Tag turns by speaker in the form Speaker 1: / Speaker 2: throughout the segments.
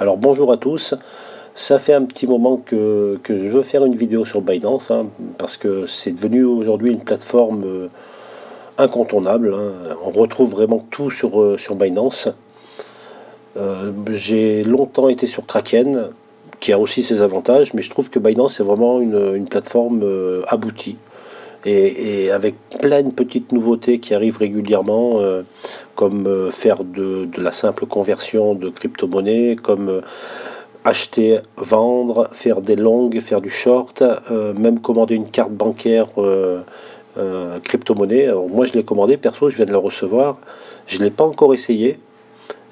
Speaker 1: Alors bonjour à tous, ça fait un petit moment que je veux faire une vidéo sur Binance, parce que c'est devenu aujourd'hui une plateforme incontournable, On retrouve vraiment tout sur Binance. J'ai longtemps été sur Kraken, qui a aussi ses avantages, mais je trouve que Binance est vraiment une plateforme aboutie. Et avec plein de petites nouveautés qui arrivent régulièrement, comme faire de la simple conversion de crypto-monnaie, comme acheter, vendre, faire des longues, faire du short, même commander une carte bancaire crypto-monnaie. Alors moi je l'ai commandé, perso je viens de le recevoir, je ne l'ai pas encore essayé.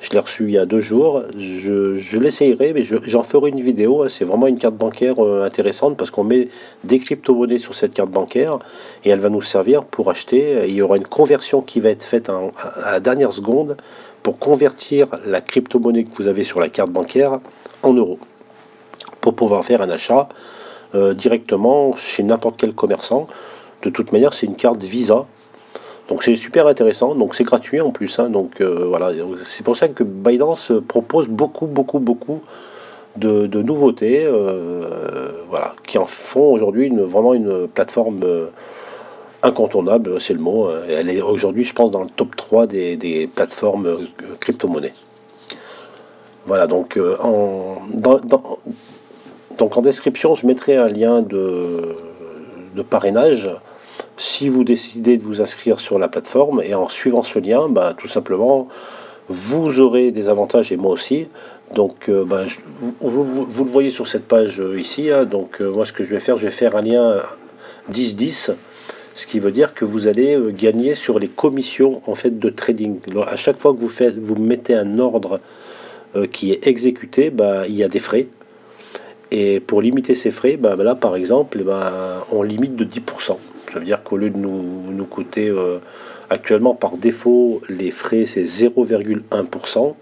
Speaker 1: Je l'ai reçu il y a 2 jours. Je l'essayerai, mais j'en ferai une vidéo. C'est vraiment une carte bancaire intéressante parce qu'on met des crypto-monnaies sur cette carte bancaire et elle va nous servir pour acheter. Il y aura une conversion qui va être faite à la dernière seconde pour convertir la crypto-monnaie que vous avez sur la carte bancaire en euros pour pouvoir faire un achat directement chez n'importe quel commerçant. De toute manière, c'est une carte Visa. Donc c'est super intéressant, donc c'est gratuit en plus, donc voilà, c'est pour ça que Binance propose beaucoup de nouveautés, voilà, qui en font aujourd'hui vraiment une plateforme incontournable, c'est le mot. Elle est aujourd'hui, je pense, dans le top 3 des plateformes crypto-monnaies. Voilà, donc donc en description, je mettrai un lien de parrainage si vous décidez de vous inscrire sur la plateforme, et en suivant ce lien, tout simplement, vous aurez des avantages et moi aussi. Donc vous le voyez sur cette page ici, donc moi ce que je vais faire un lien 10-10, ce qui veut dire que vous allez gagner sur les commissions en fait de trading. Alors, à chaque fois que vous mettez un ordre qui est exécuté, il y a des frais. Et pour limiter ces frais, là par exemple, on limite de 10%. Ça veut dire qu'au lieu de nous coûter actuellement par défaut, les frais c'est 0,1%.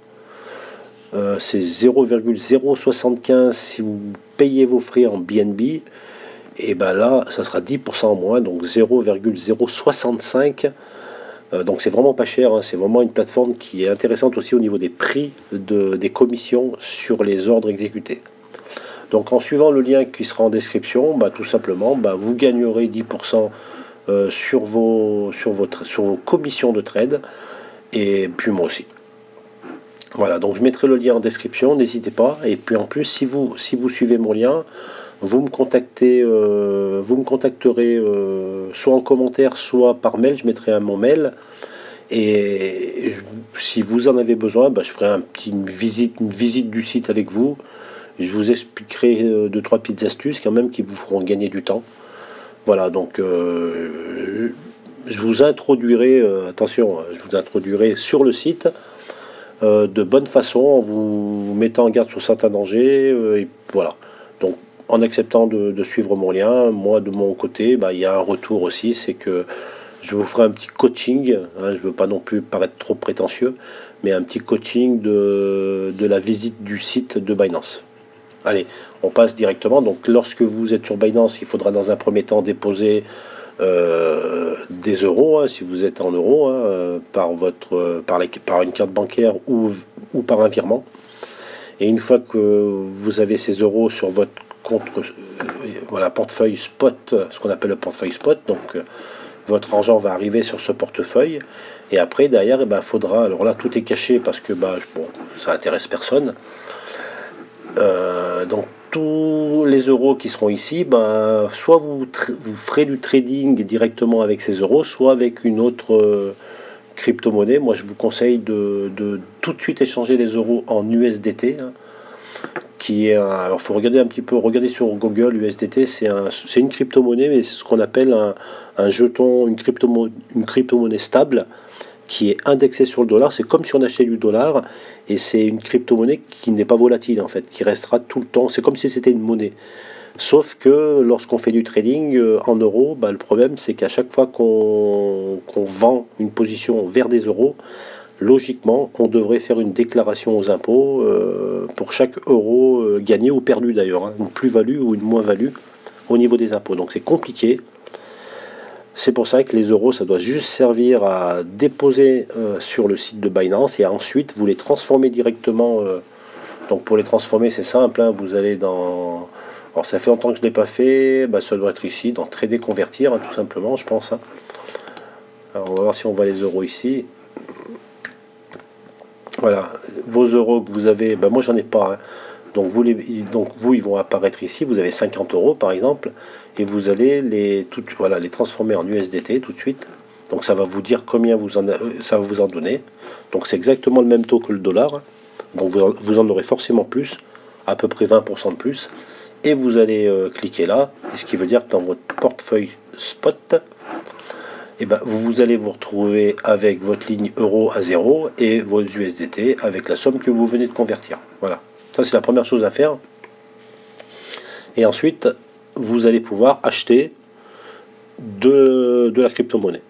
Speaker 1: C'est 0,075 si vous payez vos frais en BNB. Et là, ça sera 10% en moins, donc 0,065. Donc c'est vraiment pas cher, c'est vraiment une plateforme qui est intéressante aussi au niveau des prix des commissions sur les ordres exécutés. Donc en suivant le lien qui sera en description, tout simplement, vous gagnerez 10% sur vos commissions de trade, et puis moi aussi. Voilà, donc je mettrai le lien en description, n'hésitez pas. Et puis en plus, si vous suivez mon lien, vous me contacterez soit en commentaire, soit par mail. Je mettrai mon mail. Et si vous en avez besoin, je ferai une visite du site avec vous. Je vous expliquerai 2-3 petites astuces quand même qui vous feront gagner du temps. Voilà, donc je vous introduirai, attention, je vous introduirai sur le site de bonne façon, en vous mettant en garde sur certains dangers. Et voilà, donc en acceptant de suivre mon lien, moi de mon côté, il y a un retour aussi, c'est que je vous ferai un petit coaching, je ne veux pas non plus paraître trop prétentieux, mais un petit coaching de la visite du site de Binance. Allez, on passe directement. Donc lorsque vous êtes sur Binance, il faudra dans un premier temps déposer des euros, si vous êtes en euros, par une carte bancaire ou par un virement. Et une fois que vous avez ces euros sur votre compte, portefeuille spot, ce qu'on appelle le portefeuille spot, donc votre argent va arriver sur ce portefeuille, et après derrière, faudra, alors là tout est caché parce que ça intéresse personne. Donc tous les euros qui seront ici, soit vous ferez du trading directement avec ces euros, soit avec une autre crypto-monnaie. Moi je vous conseille de tout de suite échanger les euros en USDT, qui est alors faut regarder un petit peu, regarder sur Google. USDT c'est une crypto-monnaie, mais c'est ce qu'on appelle un jeton, une crypto-monnaie stable, qui est indexé sur le dollar. C'est comme si on achetait du dollar, et c'est une crypto-monnaie qui n'est pas volatile en fait, qui restera tout le temps. C'est comme si c'était une monnaie. Sauf que lorsqu'on fait du trading en euros, le problème c'est qu'à chaque fois qu'on vend une position vers des euros, logiquement on devrait faire une déclaration aux impôts pour chaque euro gagné ou perdu d'ailleurs, une plus-value ou une moins-value au niveau des impôts. Donc c'est compliqué. C'est pour ça que les euros, ça doit juste servir à déposer sur le site de Binance, et ensuite vous les transformez directement Donc pour les transformer, c'est simple, hein, vous allez dans... Alors ça fait longtemps que je ne l'ai pas fait, bah, ça doit être ici, dans Trader Convertir, hein, tout simplement, je pense. Hein. Alors on va voir si on voit les euros ici. Voilà, vos euros que vous avez, bah, moi j'en ai pas. Hein. Donc vous, ils vont apparaître ici, vous avez 50 euros par exemple, et vous allez les transformer en USDT tout de suite. Donc ça va vous dire combien ça va vous en donner. Donc c'est exactement le même taux que le dollar. Donc vous en aurez forcément plus, à peu près 20% de plus. Et vous allez cliquer là, et ce qui veut dire que dans votre portefeuille spot, et ben, vous allez vous retrouver avec votre ligne euro à 0 et vos USDT avec la somme que vous venez de convertir. Voilà, ça c'est la première chose à faire. Et ensuite, vous allez pouvoir acheter de la crypto-monnaie.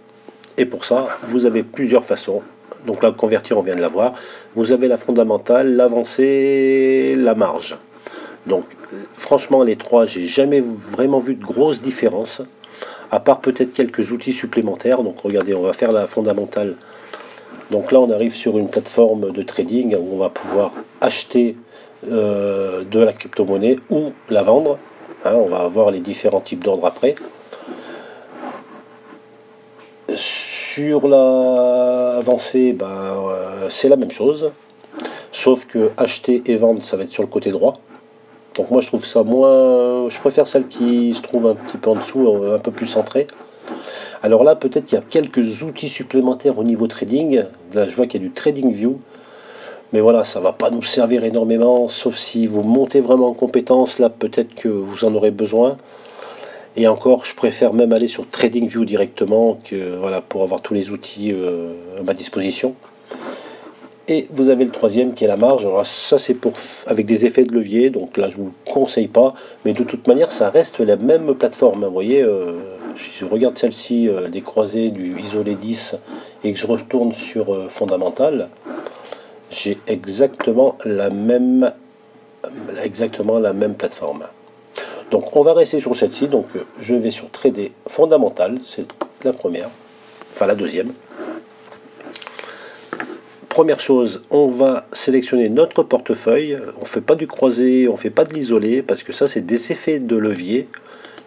Speaker 1: Et pour ça, vous avez plusieurs façons. Donc là, convertir, on vient de la voir. Vous avez la fondamentale, l'avancée, la marge. Donc, franchement, les trois, j'ai jamais vraiment vu de grosses différences, à part peut-être quelques outils supplémentaires. Donc, regardez, on va faire la fondamentale. Donc là, on arrive sur une plateforme de trading où on va pouvoir acheter de la crypto-monnaie ou la vendre. Hein, on va avoir les différents types d'ordres après. Sur l'avancée, c'est la même chose. Sauf que acheter et vendre, ça va être sur le côté droit. Donc moi je trouve ça moins... Je préfère celle qui se trouve un petit peu en dessous, un peu plus centrée. Alors là, peut-être qu'il y a quelques outils supplémentaires au niveau trading. Là, je vois qu'il y a du TradingView. Mais voilà, ça ne va pas nous servir énormément, sauf si vous montez vraiment en compétence. Là, peut-être que vous en aurez besoin. Et encore, je préfère même aller sur TradingView directement voilà, pour avoir tous les outils à ma disposition. Et vous avez le troisième qui est la marge. Alors ça c'est avec des effets de levier, donc là je ne vous le conseille pas, mais de toute manière ça reste la même plateforme. Vous voyez, si je regarde celle-ci, des croisés du isolé 10, et que je retourne sur fondamental, j'ai exactement la même plateforme. Donc on va rester sur celle-ci, donc je vais sur Trader Fondamental, c'est la première, enfin la deuxième. Première chose, on va sélectionner notre portefeuille. On ne fait pas du croisé, on ne fait pas de l'isolé, parce que ça, c'est des effets de levier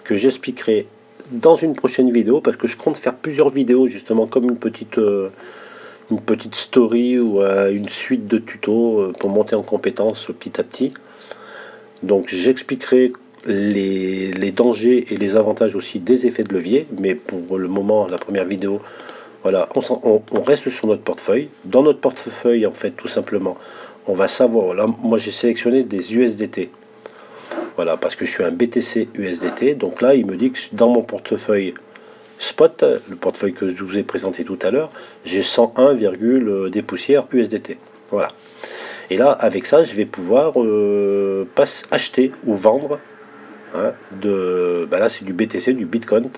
Speaker 1: que j'expliquerai dans une prochaine vidéo, parce que je compte faire plusieurs vidéos, justement, comme une petite story ou une suite de tutos pour monter en compétences petit à petit. Donc, j'expliquerai les dangers et les avantages aussi des effets de levier, mais pour le moment, la première vidéo, voilà, on reste sur notre portefeuille. Dans notre portefeuille, en fait, tout simplement, on va savoir. Là, moi, j'ai sélectionné des USDT. Voilà, parce que je suis un BTC USDT. Donc là, il me dit que dans mon portefeuille spot, le portefeuille que je vous ai présenté tout à l'heure, j'ai 101, des poussières USDT. Voilà. Et là, avec ça, je vais pouvoir acheter ou vendre. Hein, là, c'est du BTC, du Bitcoin.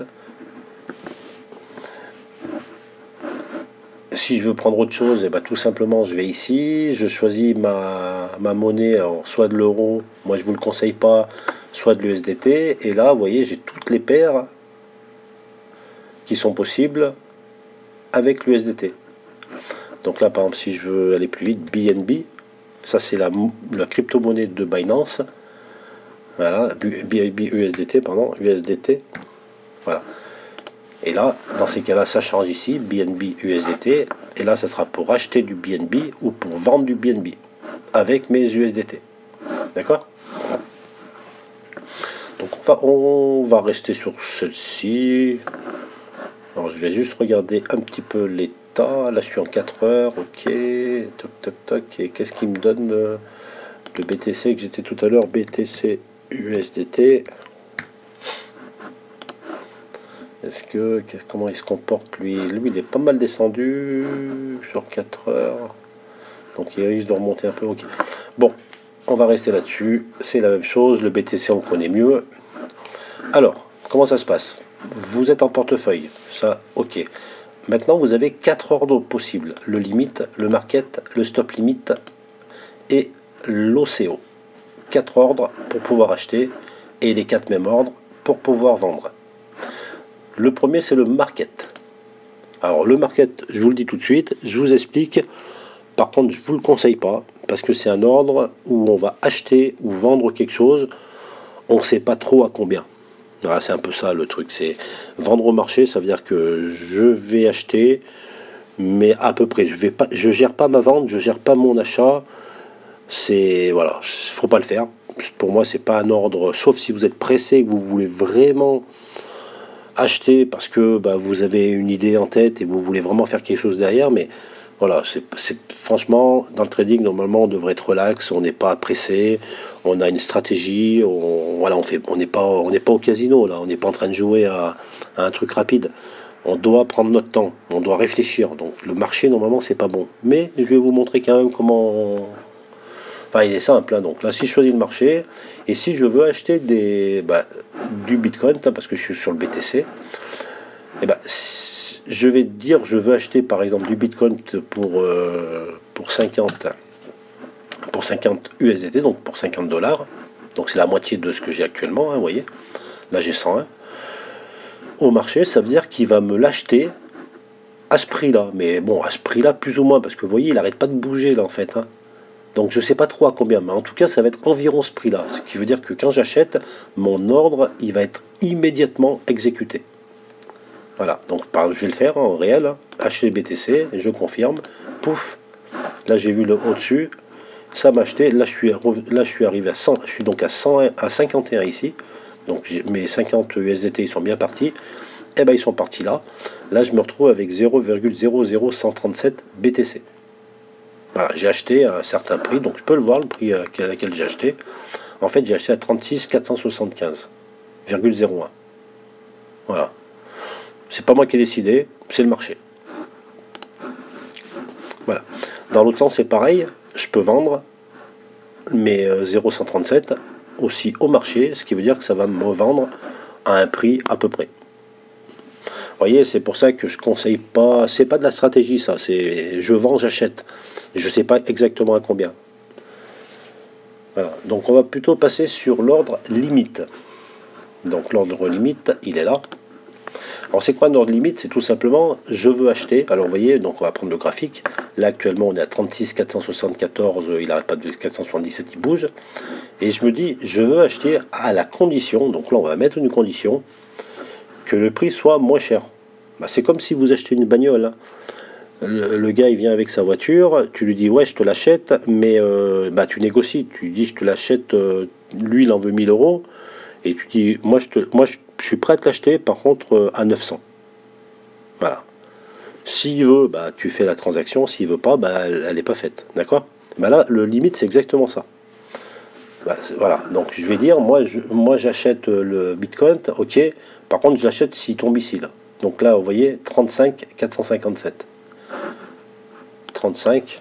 Speaker 1: Si je veux prendre autre chose, tout simplement je vais ici, je choisis ma monnaie, alors soit de l'euro, moi je vous le conseille pas, soit de l'USDT, et là vous voyez j'ai toutes les paires qui sont possibles avec l'USDT. Donc là par exemple si je veux aller plus vite, BNB, ça c'est la crypto-monnaie de Binance, voilà, BNB USDT, pardon, USDT, voilà. Et là, dans ces cas-là, ça change ici, BNB USDT. Et là, ça sera pour acheter du BNB ou pour vendre du BNB avec mes USDT. D'accord? Donc, on va rester sur celle-ci. Alors, je vais juste regarder un petit peu l'état. Là, je suis en 4 heures. Ok. Toc, toc, toc. Et qu'est-ce qui me donne le BTC que j'étais tout à l'heure? BTC USDT. Comment il se comporte lui? Lui, il est pas mal descendu sur 4 heures. Donc il risque de remonter un peu. Ok. Bon, on va rester là-dessus. C'est la même chose. Le BTC, on connaît mieux. Alors, comment ça se passe? Vous êtes en portefeuille. Ça, ok. Maintenant, vous avez 4 ordres possibles. Le limite, le market, le stop limit et l'OCO. 4 ordres pour pouvoir acheter et les 4 mêmes ordres pour pouvoir vendre. Le premier, c'est le market. Alors, le market, je vous le dis tout de suite, je vous explique. par contre, je vous le conseille pas, parce que c'est un ordre où on va acheter ou vendre quelque chose, on ne sait pas trop à combien. Voilà, c'est un peu ça le truc, c'est vendre au marché, ça veut dire que je vais acheter, mais à peu près, je gère pas ma vente, je gère pas mon achat, c'est, voilà, faut pas le faire. Pour moi, c'est pas un ordre, sauf si vous êtes pressé, que vous voulez vraiment acheter parce que bah, vous avez une idée en tête et vous voulez vraiment faire quelque chose derrière, mais voilà, franchement, dans le trading, normalement, on devrait être relax, on n'est pas pressé, on a une stratégie, voilà, on n'est pas au casino, là, on n'est pas en train de jouer à un truc rapide. On doit prendre notre temps, on doit réfléchir. Donc le marché, normalement, c'est pas bon. Mais je vais vous montrer quand même comment. Enfin, il est simple, hein. Donc là, si je choisis le marché, et si je veux acheter du Bitcoin, là, parce que je suis sur le BTC, et ben, je vais dire, je veux acheter par exemple du Bitcoin pour 50 USDT, donc pour 50 dollars. Donc c'est la moitié de ce que j'ai actuellement, hein, vous voyez. Là j'ai 101. Au marché, ça veut dire qu'il va me l'acheter à ce prix-là. Mais bon, à ce prix-là, plus ou moins, parce que vous voyez, il n'arrête pas de bouger là en fait, hein. Donc je ne sais pas trop à combien, mais en tout cas, ça va être environ ce prix-là. Ce qui veut dire que quand j'achète, mon ordre, il va être immédiatement exécuté. Voilà, donc je vais le faire en réel, hein. Acheter BTC, je confirme, pouf, là j'ai vu le au-dessus, ça m'a acheté, là je suis arrivé à 100, je suis donc à 100, à 51 ici, donc mes 50 USDT ils sont bien partis, et ben ils sont partis là, là je me retrouve avec 0,00137 BTC. Voilà, j'ai acheté à un certain prix, donc je peux le voir le prix à laquelle j'ai acheté. En fait j'ai acheté à 36 475,01. Voilà. C'est pas moi qui ai décidé, c'est le marché. Voilà. Dans l'autre sens, c'est pareil. Je peux vendre mes 0,137 aussi au marché, ce qui veut dire que ça va me vendre à un prix à peu près. Vous voyez, c'est pour ça que je conseille pas. C'est pas de la stratégie, ça. C'est je vends, j'achète. Je sais pas exactement à combien. Voilà. Donc on va plutôt passer sur l'ordre limite. Donc l'ordre limite, il est là. Alors c'est quoi un ordre limite? C'est tout simplement, je veux acheter, alors vous voyez, donc on va prendre le graphique, là actuellement on est à 36 474, il n'arrête pas de 477, il bouge, et je me dis, je veux acheter à la condition, donc là on va mettre une condition, que le prix soit moins cher. Bah, c'est comme si vous achetez une bagnole, hein. Le gars il vient avec sa voiture, tu lui dis ouais je te l'achète, mais tu négocies, tu dis je te l'achète, lui il en veut 1000 euros, et tu dis moi je suis prêt à te l'acheter par contre à 900. Voilà. S'il veut, bah, tu fais la transaction, s'il veut pas, bah, elle n'est pas faite. D'accord? Bah là, le limite, c'est exactement ça. Bah, voilà, donc je vais dire, moi j'achète le Bitcoin, ok, par contre je l'achète s'il tombe ici. Là. Donc là, vous voyez, 35 457. 35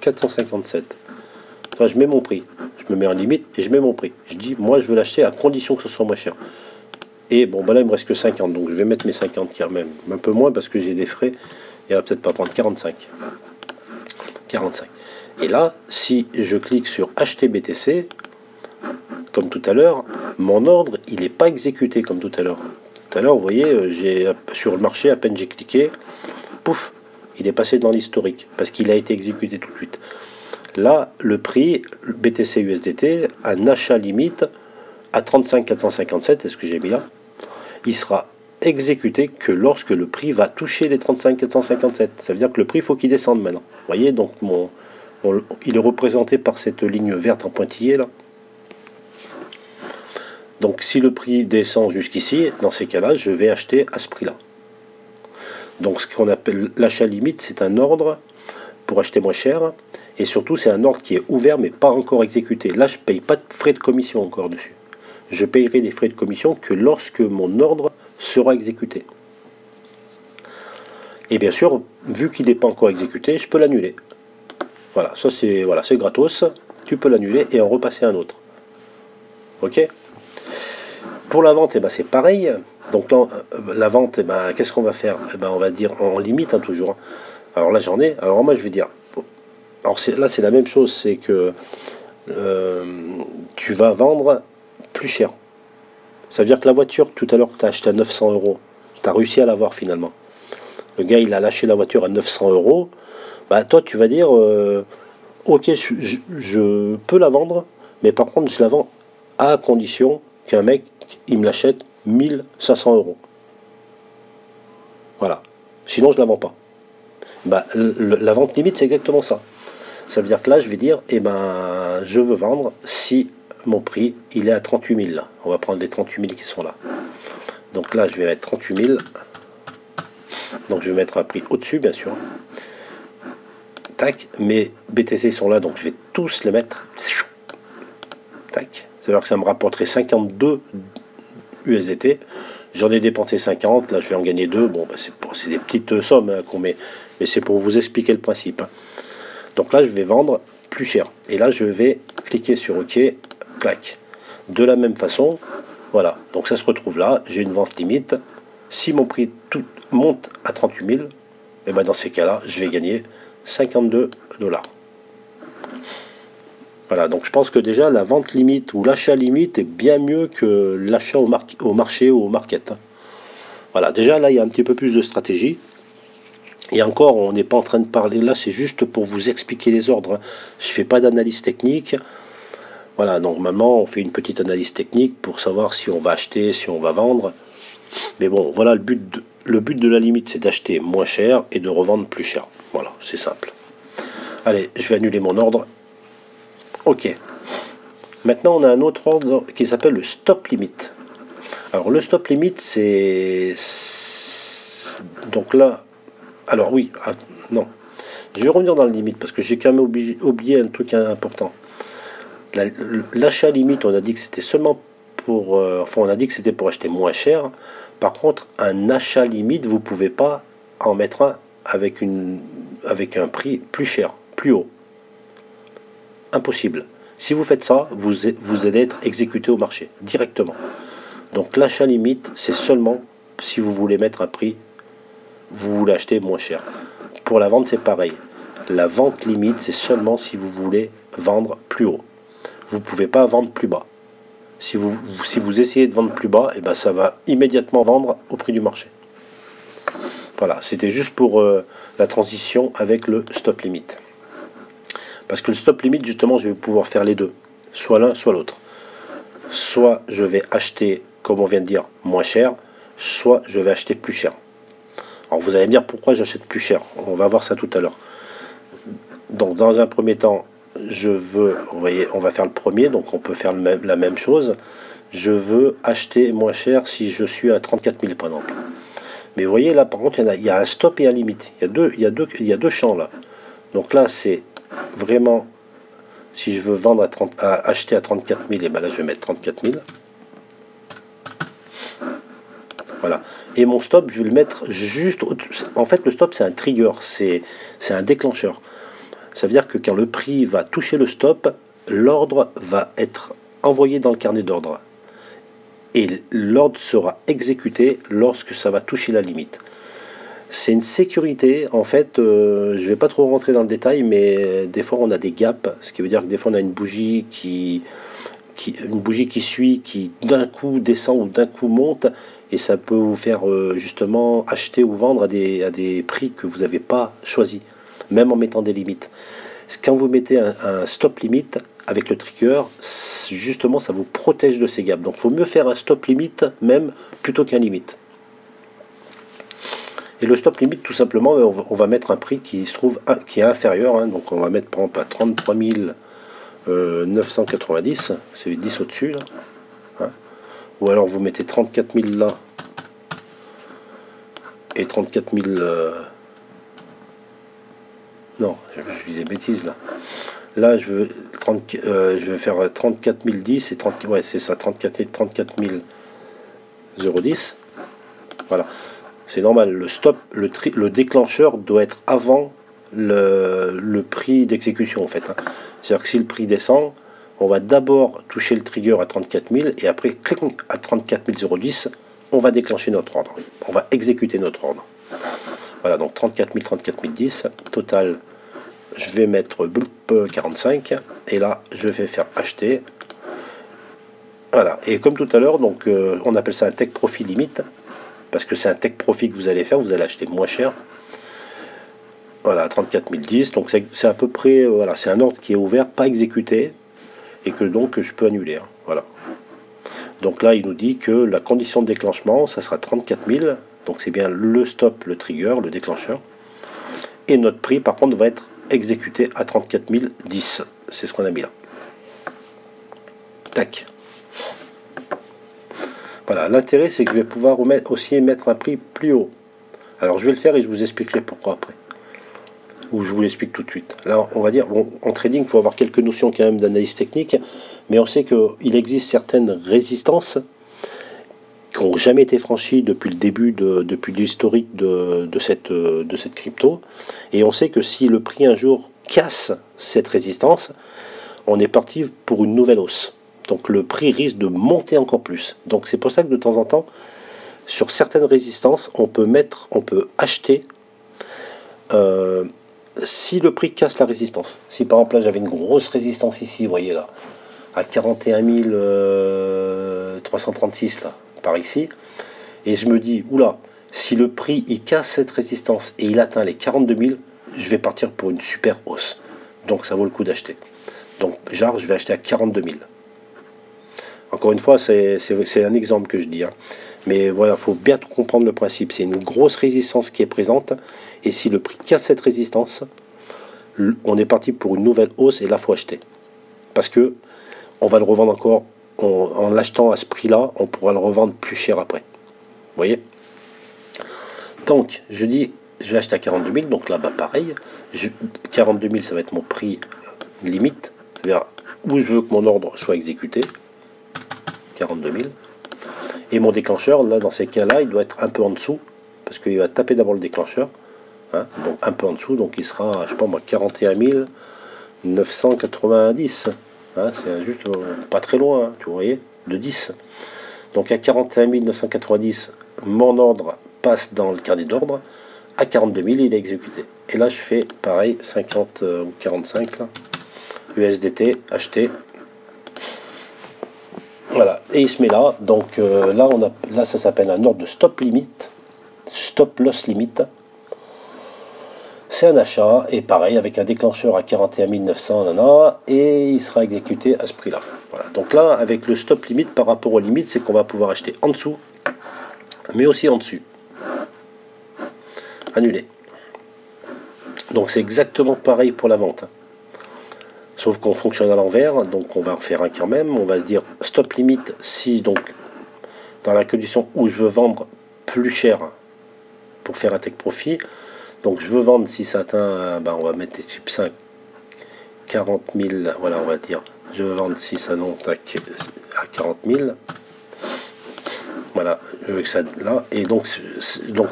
Speaker 1: 457. Enfin, je mets mon prix. Je me mets en limite et je mets mon prix. Je dis, moi je veux l'acheter à condition que ce soit moins cher. Et bon, bah là il me reste que 50, donc je vais mettre mes 50 quand même. Un peu moins parce que j'ai des frais. Il va peut-être pas prendre 45. 45. Et là, si je clique sur acheter BTC, comme tout à l'heure, mon ordre, il n'est pas exécuté comme tout à l'heure. Tout à l'heure, vous voyez, sur le marché, à peine j'ai cliqué, pouf, il est passé dans l'historique, parce qu'il a été exécuté tout de suite. Là, le prix, le BTC USDT, un achat limite à 35 457, est-ce que j'ai mis là? Il sera exécuté que lorsque le prix va toucher les 35 457. Ça veut dire que le prix, il faut qu'il descende maintenant. Vous voyez, donc il est représenté par cette ligne verte en pointillé là. Donc si le prix descend jusqu'ici, dans ces cas-là, je vais acheter à ce prix-là. Donc ce qu'on appelle l'achat limite, c'est un ordre pour acheter moins cher. Et surtout, c'est un ordre qui est ouvert mais pas encore exécuté. Là, je ne paye pas de frais de commission encore dessus. Je payerai des frais de commission que lorsque mon ordre sera exécuté. Et bien sûr, vu qu'il n'est pas encore exécuté, je peux l'annuler. Voilà, ça c'est gratos. Tu peux l'annuler et en repasser un autre. Ok? Pour la vente, c'est pareil. Donc là, la vente, qu'est-ce qu'on va faire? On va dire en limite, hein, toujours. Alors là, j'en ai. Alors moi, je vais dire. Alors là, c'est la même chose. C'est que tu vas vendre plus cher. Ça veut dire que la voiture, tout à l'heure, que tu as acheté à 900 euros, tu as réussi à l'avoir finalement. Le gars, il a lâché la voiture à 900 euros. Bah toi tu vas dire, ok, je peux la vendre, mais par contre je la vends à condition qu'un mec il me l'achète 1500 euros. Voilà. Sinon je la vends pas. Bah, la vente limite c'est exactement ça. Ça veut dire que là je vais dire, eh ben je veux vendre si mon prix il est à 38 000 là. On va prendre les 38 000 qui sont là. Donc là je vais mettre 38 000. Donc je vais mettre un prix au-dessus bien sûr. Tac, mes BTC sont là, donc je vais tous les mettre. Tac, c'est-à-dire que ça me rapporterait 52 USDT. J'en ai dépensé 50, là je vais en gagner 2. Bon, bah, c'est des petites sommes hein, qu'on met, mais c'est pour vous expliquer le principe. Hein. Donc là je vais vendre plus cher. Et là je vais cliquer sur OK, clac. De la même façon, voilà. Donc ça se retrouve là, j'ai une vente limite. Si mon prix tout monte à 38 000, et ben dans ces cas-là, je vais gagner 52 $. Voilà, donc je pense que déjà la vente limite ou l'achat limite est bien mieux que l'achat au marché ou au market. Voilà, déjà là il y a un petit peu plus de stratégie. Et encore, on n'est pas en train de parler là, c'est juste pour vous expliquer les ordres. Hein. Je ne fais pas d'analyse technique. Voilà, normalement on fait une petite analyse technique pour savoir si on va acheter, si on va vendre. Mais bon, voilà, le but de la limite, c'est d'acheter moins cher et de revendre plus cher. Voilà, c'est simple. Allez, je vais annuler mon ordre. OK. Maintenant, on a un autre ordre qui s'appelle le stop limit. Alors, le stop limit, c'est... Donc là... Alors oui, non. Je vais revenir dans le limite parce que j'ai quand même oublié un truc important. L'achat limite, on a dit que c'était seulement pour... enfin, on a dit que c'était pour acheter moins cher. Par contre, un achat limite, vous ne pouvez pas en mettre un avec un prix plus cher, plus haut. Impossible. Si vous faites ça, vous allez être exécuté au marché, directement. Donc l'achat limite, c'est seulement si vous voulez mettre un prix, vous voulez acheter moins cher. Pour la vente, c'est pareil. La vente limite, c'est seulement si vous voulez vendre plus haut. Vous ne pouvez pas vendre plus bas. Si vous essayez de vendre plus bas, et ben ça va immédiatement vendre au prix du marché. Voilà, c'était juste pour la transition avec le stop limit. Parce que le stop limit, justement, je vais pouvoir faire les deux. Soit l'un, soit l'autre. Soit je vais acheter, comme on vient de dire, moins cher, soit je vais acheter plus cher. Alors vous allez me dire pourquoi j'achète plus cher. On va voir ça tout à l'heure. Donc dans un premier temps, vous voyez, on va faire le premier, donc on peut faire la même chose. Je veux acheter moins cher si je suis à 34 000 par exemple. Mais vous voyez là par contre il y a un stop et un limite. Il y a deux champs là. Donc là c'est vraiment si je veux vendre acheter à 34 000, et ben là je vais mettre 34 000. Voilà. Et mon stop je vais le mettre juste en fait le stop c'est un trigger, c'est un déclencheur. Ça veut dire que quand le prix va toucher le stop, l'ordre va être envoyé dans le carnet d'ordre. Et l'ordre sera exécuté lorsque ça va toucher la limite. C'est une sécurité, en fait, je ne vais pas trop rentrer dans le détail, mais des fois on a des gaps, ce qui veut dire que des fois on a une bougie qui suit, qui d'un coup descend ou d'un coup monte, et ça peut vous faire justement acheter ou vendre à des prix que vous n'avez pas choisi, même en mettant des limites. Quand vous mettez un stop limite avec le trigger, justement ça vous protège de ces gaps. Donc il faut mieux faire un stop limite même plutôt qu'un limite. Et le stop limite tout simplement on va mettre un prix qui se trouve qui est inférieur, hein. Donc on va mettre par exemple à 33 990, c'est 10 au-dessus là, hein. Ou alors vous mettez 34 000 là et 34 000 non, je dis des bêtises là. Là, je veux faire 34 010 et 30, ouais, c'est ça, 34 010. Voilà, c'est normal. Le stop, le déclencheur doit être avant le prix d'exécution en fait. Hein. C'est-à-dire que si le prix descend, on va d'abord toucher le trigger à 34 000 et après, clic, à 34 010, on va déclencher notre ordre. On va exécuter notre ordre. Voilà, donc 34 010, total. Je vais mettre 45 et là je vais faire acheter. Voilà, et comme tout à l'heure, donc on appelle ça un take profit limite parce que c'est un take profit que vous allez faire, vous allez acheter moins cher. Voilà, 34 010. Donc c'est à peu près, voilà, c'est un ordre qui est ouvert, pas exécuté, et que donc je peux annuler. Hein, voilà. Donc là, il nous dit que la condition de déclenchement, ça sera 34 000. Donc c'est bien le stop, le trigger, le déclencheur. Et notre prix, par contre, va être exécuté à 34 010. C'est ce qu'on a mis là. Tac. Voilà, l'intérêt, c'est que je vais pouvoir aussi mettre un prix plus haut. Alors je vais le faire et je vous expliquerai pourquoi après. Ou je vous l'explique tout de suite. Là, on va dire, bon, en trading, il faut avoir quelques notions quand même d'analyse technique, mais on sait qu'il existe certaines résistances qui n'ont jamais été franchies depuis le début, depuis l'historique de cette crypto. Et on sait que si le prix un jour casse cette résistance, on est parti pour une nouvelle hausse. Donc le prix risque de monter encore plus. Donc c'est pour ça que de temps en temps, sur certaines résistances, on peut acheter si le prix casse la résistance. Si par exemple là j'avais une grosse résistance ici, vous voyez là, à 41 336 là, par ici, et je me dis, oula, si le prix il casse cette résistance et il atteint les 42 000, je vais partir pour une super hausse. Donc ça vaut le coup d'acheter. Donc genre je vais acheter à 42 000. Encore une fois, c'est un exemple que je dis. Hein. Mais voilà, il faut bien comprendre le principe. C'est une grosse résistance qui est présente. Et si le prix casse cette résistance, on est parti pour une nouvelle hausse et là, il faut acheter. Parce que on va le revendre encore, en l'achetant à ce prix-là, on pourra le revendre plus cher après. Vous voyez? Donc, je dis, je vais acheter à 42 000. Donc là, bah, pareil. 42 000, ça va être mon prix limite. C'est-à-dire où je veux que mon ordre soit exécuté. 42 000. Et mon déclencheur, là, dans ces cas-là, il doit être un peu en dessous, parce qu'il va taper d'abord le déclencheur, hein, donc un peu en dessous, donc il sera, je sais pas moi, 41 990. Hein, c'est juste pas très loin, hein, tu voyez, de 10. Donc à 41 990, mon ordre passe dans le carnet d'ordre. À 42 000, il est exécuté. Et là, je fais pareil, 50 ou 45, là, USDT, acheter. Voilà, et il se met là, donc là ça s'appelle un ordre de stop limit, stop loss limit. C'est un achat, et pareil, avec un déclencheur à 41 900, et il sera exécuté à ce prix-là. Voilà. Donc là, avec le stop limit par rapport aux limites, c'est qu'on va pouvoir acheter en dessous, mais aussi en dessus. Annuler. Donc c'est exactement pareil pour la vente. Sauf qu'on fonctionne à l'envers, donc on va en faire un quand même. On va se dire stop limit si, donc, dans la condition où je veux vendre plus cher pour faire un take profit. Donc je veux vendre si ça atteint, ben, on va mettre des sub 5, 40 000, voilà, on va dire. Je veux vendre si ça monte à 40 000. Voilà, je veux que ça là. Et donc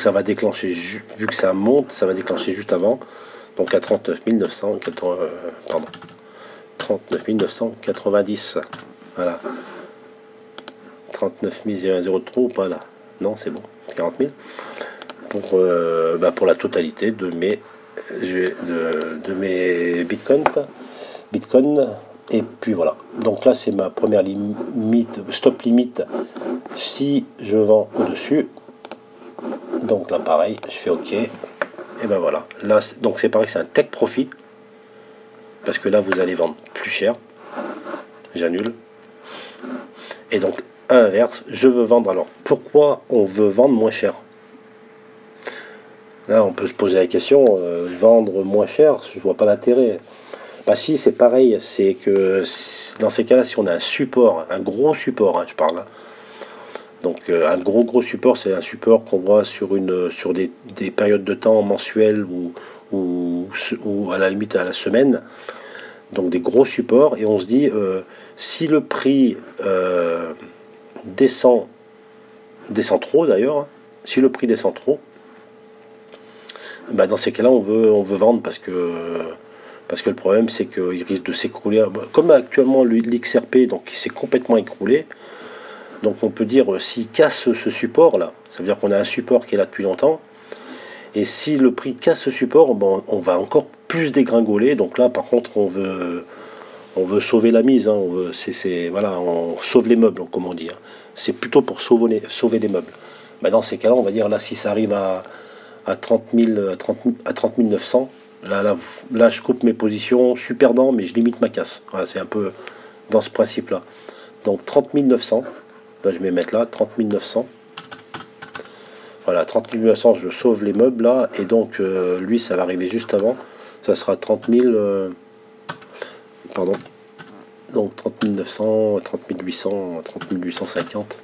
Speaker 1: ça va déclencher, vu que ça monte, ça va déclencher juste avant. Donc à 39 980, pardon. 39 990, voilà. 39 000, j'ai un zéro de trop ou pas là? Non, c'est bon, 40 000. Pour la totalité de mes bitcoins. Et puis voilà. Donc là, c'est ma première limite, stop limite si je vends au-dessus. Donc là, pareil, je fais OK. Et ben voilà. Là, donc c'est pareil, c'est un take profit. Parce que là, vous allez vendre plus cher. J'annule. Et donc, à l'inverse, je veux vendre. Alors, pourquoi on veut vendre moins cher? Là, on peut se poser la question, vendre moins cher, je vois pas l'intérêt. Bah si, c'est pareil. C'est que dans ces cas-là, si on a un support, un gros support, hein, je parle. Hein. Donc, un gros support, c'est un support qu'on voit sur des périodes de temps mensuelles ou à la limite à la semaine, donc des gros supports, et on se dit si le prix descend trop d'ailleurs, si le prix descend trop, bah dans ces cas-là on veut vendre parce que le problème c'est qu'il risque de s'écrouler, comme actuellement l'XRP, donc il s'est complètement écroulé. Donc on peut dire s'il casse ce support là, ça veut dire qu'on a un support qui est là depuis longtemps. Et si le prix casse ce support, bon, on va encore plus dégringoler. Donc là, par contre, on veut sauver la mise. Hein. Voilà, on sauve les meubles, comme on dit. Hein. C'est plutôt pour sauver les meubles. Bah, dans ces cas-là, on va dire, là, si ça arrive à à 30 000, à 30 900. Là, je coupe mes positions, je suis perdant, mais je limite ma casse. Voilà, c'est un peu dans ce principe-là. Donc 30 900, là je vais mettre là, 30 900. Voilà, 30 900, je sauve les meubles là, et donc lui, ça va arriver juste avant. Ça sera 30 000, pardon, donc 30 900, 30 800, 30 850.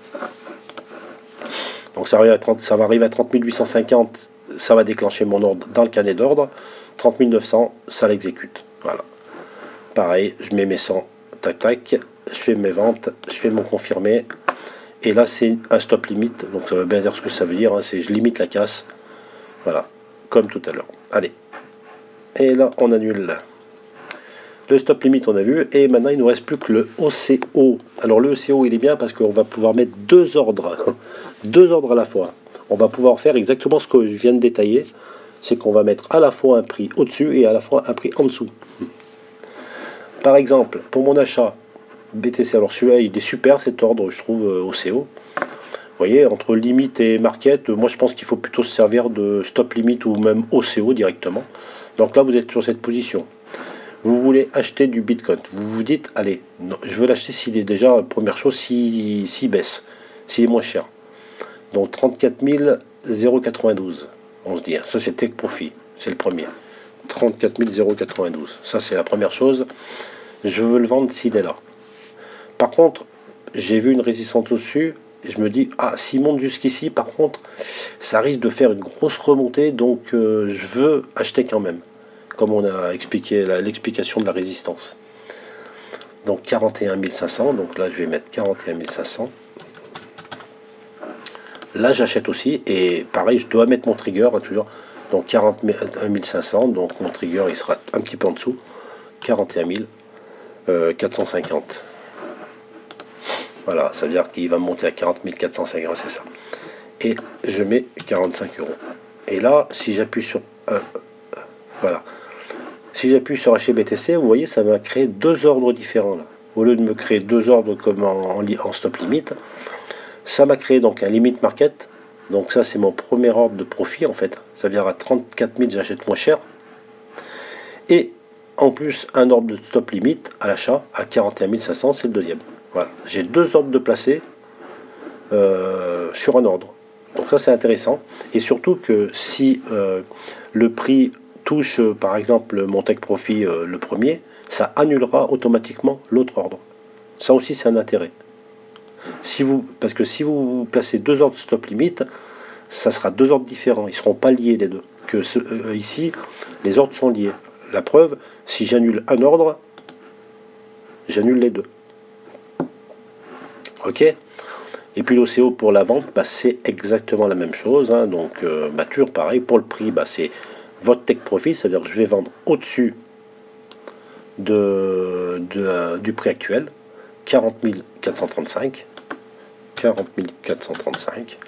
Speaker 1: Donc ça va arriver à 30 850, ça va déclencher mon ordre dans le carnet d'ordre. 30 900, ça l'exécute. Voilà. Pareil, je mets mes 100, tac tac, je fais mes ventes, je fais mon confirmé. Et là, c'est un stop limite. Donc ça veut bien dire ce que ça veut dire. Hein, c'est je limite la casse. Voilà, comme tout à l'heure. Allez. Et là, on annule. Le stop limite, on a vu. Et maintenant, il ne nous reste plus que le OCO. Alors le OCO, il est bien parce qu'on va pouvoir mettre deux ordres. Deux ordres à la fois. On va pouvoir faire exactement ce que je viens de détailler. C'est qu'on va mettre à la fois un prix au-dessus et à la fois un prix en dessous. Par exemple, pour mon achat BTC, alors celui-là, il est super cet ordre, je trouve, OCO. Vous voyez, entre limite et market, moi je pense qu'il faut plutôt se servir de stop limite ou même OCO directement. Donc là, vous êtes sur cette position. Vous voulez acheter du Bitcoin. Vous vous dites, allez, non, je veux l'acheter s'il est déjà, première chose, s'il baisse, s'il est moins cher. Donc 34 092. On se dit, ça c'est Take Profit, c'est le premier. 34 092. Ça c'est la première chose. Je veux le vendre s'il est là. Par contre, j'ai vu une résistance au-dessus. Et je me dis, ah, s'il monte jusqu'ici, par contre, ça risque de faire une grosse remontée. Donc je veux acheter quand même. Comme on a expliqué l'explication de la résistance. Donc 41 500. Donc là, je vais mettre 41 500. Là, j'achète aussi. Et pareil, je dois mettre mon trigger, hein, toujours. Donc 41 500. Donc mon trigger, il sera un petit peu en dessous. 41 450. Voilà, ça veut dire qu'il va monter à 40 450, c'est ça. Et je mets 45 euros. Et là, si j'appuie sur... voilà. Si j'appuie sur HBTC, vous voyez, ça va créer deux ordres différents. Là. Au lieu de me créer deux ordres comme en stop limite, ça m'a créé donc un limit market. Donc ça, c'est mon premier ordre de profit, en fait. Ça veut dire à 34 000, j'achète moins cher. Et en plus, un ordre de stop limite à l'achat à 41 500, c'est le deuxième. Voilà, j'ai deux ordres de placer sur un ordre. Donc ça, c'est intéressant. Et surtout que si le prix touche, par exemple, mon take profit le premier, ça annulera automatiquement l'autre ordre. Ça aussi, c'est un intérêt. Parce que si vous placez deux ordres stop limite, ça sera deux ordres différents. Ils ne seront pas liés les deux. Ici, les ordres sont liés. La preuve, si j'annule un ordre, j'annule les deux. Ok. Et puis l'OCO pour la vente, bah, c'est exactement la même chose. Hein. Donc, toujours pareil. Pour le prix, bah, c'est votre take profit. C'est-à-dire que je vais vendre au-dessus du prix actuel. 40 435. 40 435.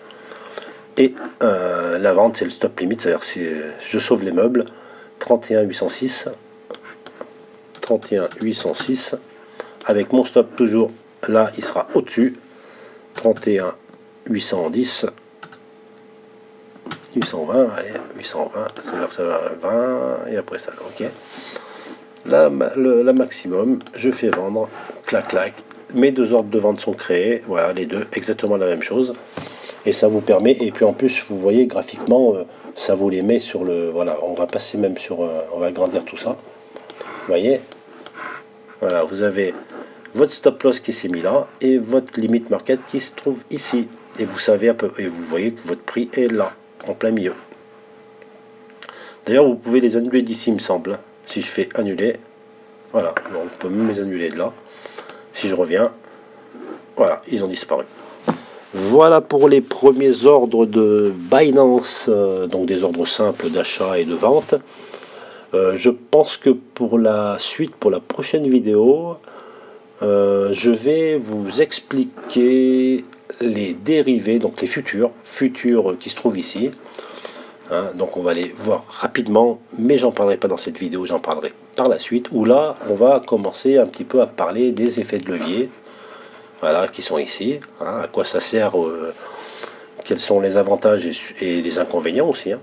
Speaker 1: Et la vente, c'est le stop limit. C'est-à-dire que je sauve les meubles. 31 806. 31 806. Avec mon stop toujours. Là, il sera au-dessus. 31 810. 820. Allez, 820. Ça veut dire que ça va 20. Et après ça, ok. Là, la maximum, je fais vendre. Clac, clac. Mes deux ordres de vente sont créés. Voilà, les deux, exactement la même chose. Et ça vous permet. Et puis en plus, vous voyez, graphiquement, ça vous les met sur le... Voilà, on va passer même sur... on va agrandir tout ça. Vous voyez. Voilà, vous avez... votre stop loss qui s'est mis là et votre limite market qui se trouve ici, et vous savez et vous voyez que votre prix est là en plein milieu. D'ailleurs, vous pouvez les annuler d'ici, il me semble. Si je fais annuler, voilà, on peut même les annuler de là. Si je reviens, voilà, ils ont disparu. Voilà pour les premiers ordres de Binance, donc des ordres simples d'achat et de vente. Je pense que pour la suite, pour la prochaine vidéo, je vais vous expliquer les dérivés, donc les futurs qui se trouvent ici. Hein, donc on va les voir rapidement, mais j'en parlerai pas dans cette vidéo, j'en parlerai par la suite, où là on va commencer un petit peu à parler des effets de levier, voilà, qui sont ici, hein, à quoi ça sert, quels sont les avantages et les inconvénients aussi. Hein.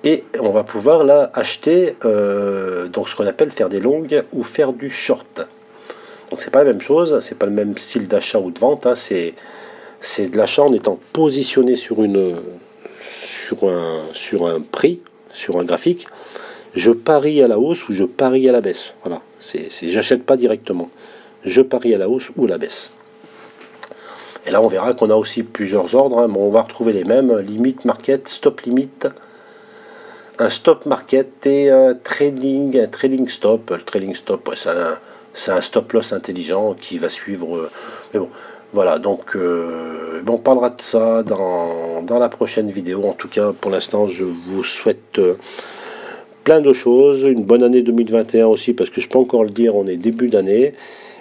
Speaker 1: Et on va pouvoir là acheter, donc ce qu'on appelle faire des longues ou faire du short. Donc c'est pas la même chose, c'est pas le même style d'achat ou de vente, hein, c'est de l'achat en étant positionné sur un prix, sur un graphique. Je parie à la hausse ou je parie à la baisse. Voilà, j'achète pas directement. Je parie à la hausse ou à la baisse. Et là on verra qu'on a aussi plusieurs ordres, hein, mais on va retrouver les mêmes, limite market, stop limite, un stop market et un trading stop. Le trading stop, ouais, c'est un stop loss intelligent qui va suivre. Mais bon, voilà, donc on parlera de ça dans la prochaine vidéo. En tout cas, pour l'instant, je vous souhaite plein de choses. Une bonne année 2021 aussi, parce que je peux encore le dire, on est début d'année.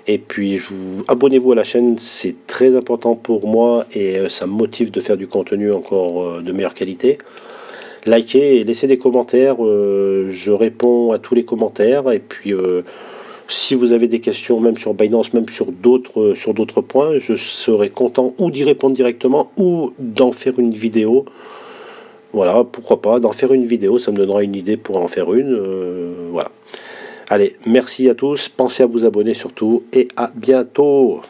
Speaker 1: Et puis, abonnez-vous à la chaîne, c'est très important pour moi et ça me motive de faire du contenu encore de meilleure qualité. Likez et laissez des commentaires, je réponds à tous les commentaires. Et puis, si vous avez des questions, même sur Binance, même sur d'autres points, je serai content ou d'y répondre directement ou d'en faire une vidéo. Voilà, pourquoi pas, d'en faire une vidéo, ça me donnera une idée pour en faire une. Voilà. Allez, merci à tous, pensez à vous abonner surtout et à bientôt.